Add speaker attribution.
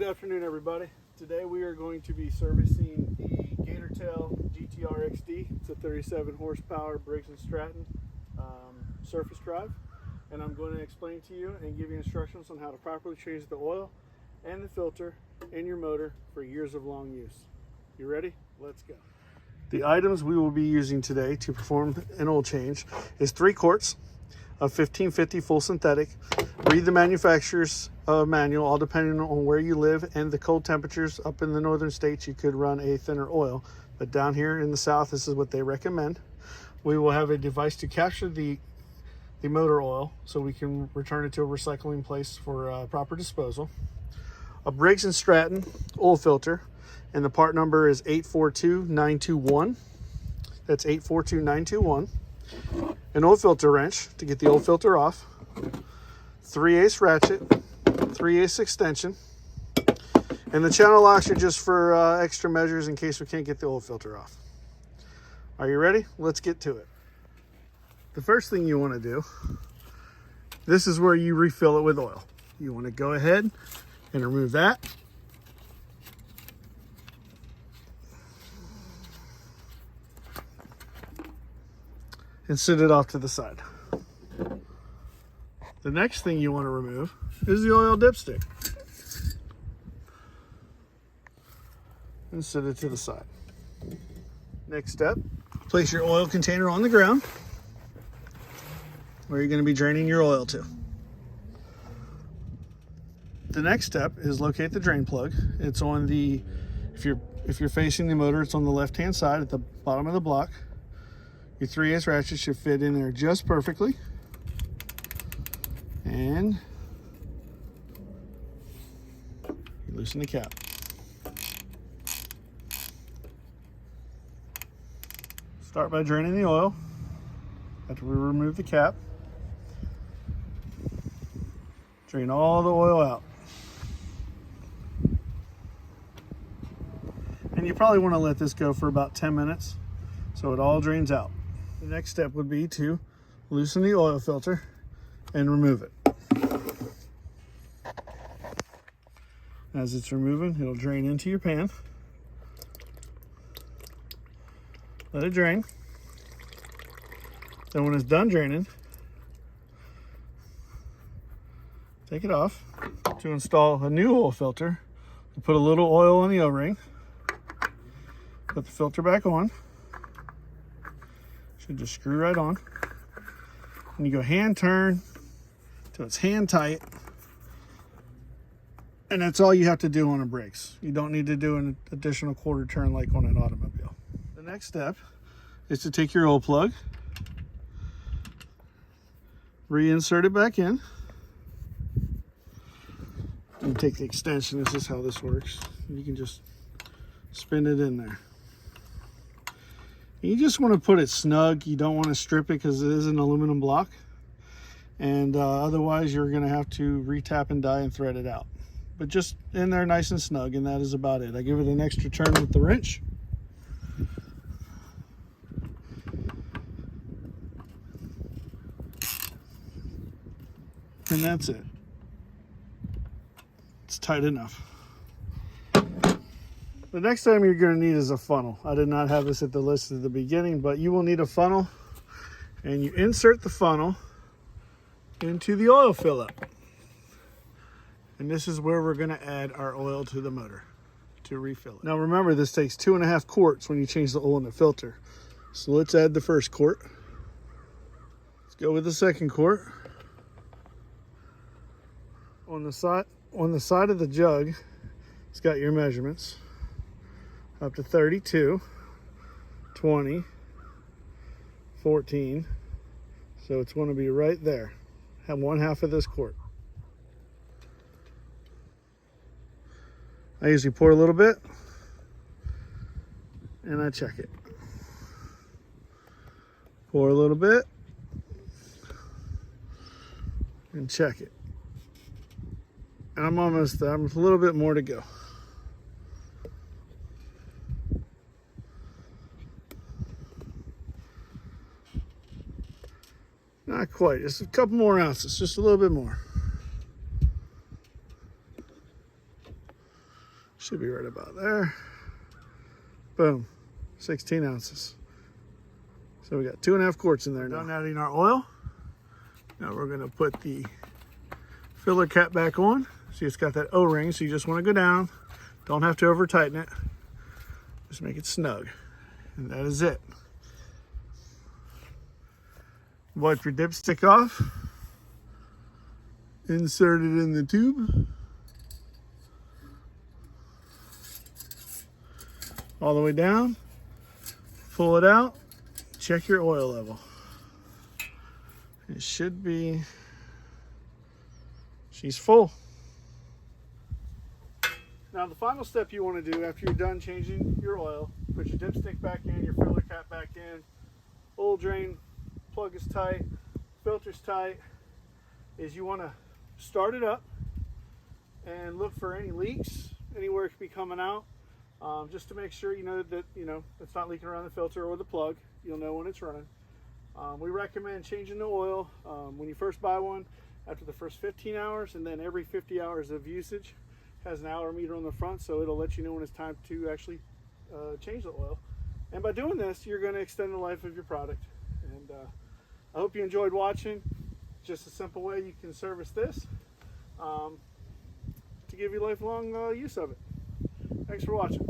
Speaker 1: Good afternoon, everybody. Today we are going to be servicing the GatorTail GTR XD. It's a 37 horsepower Briggs & Stratton surface drive, and I'm going to explain to you and give you instructions on how to properly change the oil and the filter in your motor for years of long use. You ready? Let's go. The items we will be using today to perform an oil change is 3 quarts of 1550 full synthetic. Read the manufacturer's manual, all depending on where you live and the cold temperatures. Up in the northern states, you could run a thinner oil, but down here in the south, this is what they recommend. We will have a device to capture the motor oil so we can return it to a recycling place for proper disposal. A Briggs & Stratton oil filter, and the part number is 842921. That's 842921. An oil filter wrench to get the oil filter off, 3/8 ratchet, 3/8 extension, and the channel locks are just for extra measures in case we can't get the oil filter off. Are you ready? Let's get to it. The first thing you want to do, this is where you refill it with oil. You want to go ahead and remove that. And set it off to the side. The next thing you want to remove is the oil dipstick. And set it to the side. Next step, place your oil container on the ground where you're going to be draining your oil to. The next step is locate the drain plug. It's on the, if you're facing the motor, it's on the left-hand side at the bottom of the block. Your 3/8 ratchet should fit in there just perfectly. And you loosen the cap. Start by draining the oil after we remove the cap. Drain all the oil out. And you probably want to let this go for about 10 minutes so it all drains out. The next step would be to loosen the oil filter and remove it. As it's removing, it'll drain into your pan. Let it drain. Then when it's done draining, take it off. To install a new oil filter, you put a little oil on the O-ring, put the filter back on. Should just screw right on. And you go hand turn till it's hand tight. And that's all you have to do on a Briggs. You don't need to do an additional quarter turn like on an automobile. The next step is to take your oil plug, reinsert it back in, and take the extension. This is how this works. You can just spin it in there. You just want to put it snug. You don't want to strip it because it is an aluminum block. And otherwise you're going to have to re-tap and die and thread it out. But just in there nice and snug, and that is about it. I give it an extra turn with the wrench. And that's it. It's tight enough. The next item you're going to need is a funnel. I did not have this at the list at the beginning, but you will need a funnel, and you insert the funnel into the oil fill up. And this is where we're going to add our oil to the motor to refill it. Now remember, this takes 2.5 quarts when you change the oil in the filter. So let's add the first quart. Let's go with the second quart. On the side of the jug, it's got your measurements. Up to 32, 20, 14. So it's going to be right there. Have 1/2 of this quart. I usually pour a little bit and I check it. Pour a little bit and check it. And I'm almost there. I'm a little bit more to go. Not quite, just a couple more ounces, just a little bit more. Should be right about there. Boom, 16 ounces. So we got 2.5 quarts in there now. Done adding our oil. Now we're gonna put the filler cap back on. See, it's got that O-ring, so you just wanna go down. Don't have to over tighten it. Just make it snug. And that is it. Wipe your dipstick off. Insert it in the tube. All the way down. Pull it out. Check your oil level. It should be, she's full. Now the final step you want to do after you're done changing your oil, put your dipstick back in, your filler cap back in, oil drain plug is tight, filter's tight, is you want to start it up and look for any leaks, anywhere it could be coming out, just to make sure you know that it's not leaking around the filter or the plug. You'll know when it's running. We recommend changing the oil when you first buy one after the first 15 hours, and then every 50 hours of usage. Has an hour meter on the front, so it'll let you know when it's time to actually change the oil. And by doing this, you're going to extend the life of your product. And I hope you enjoyed watching. Just a simple way you can service this to give you lifelong use of it. Thanks for watching.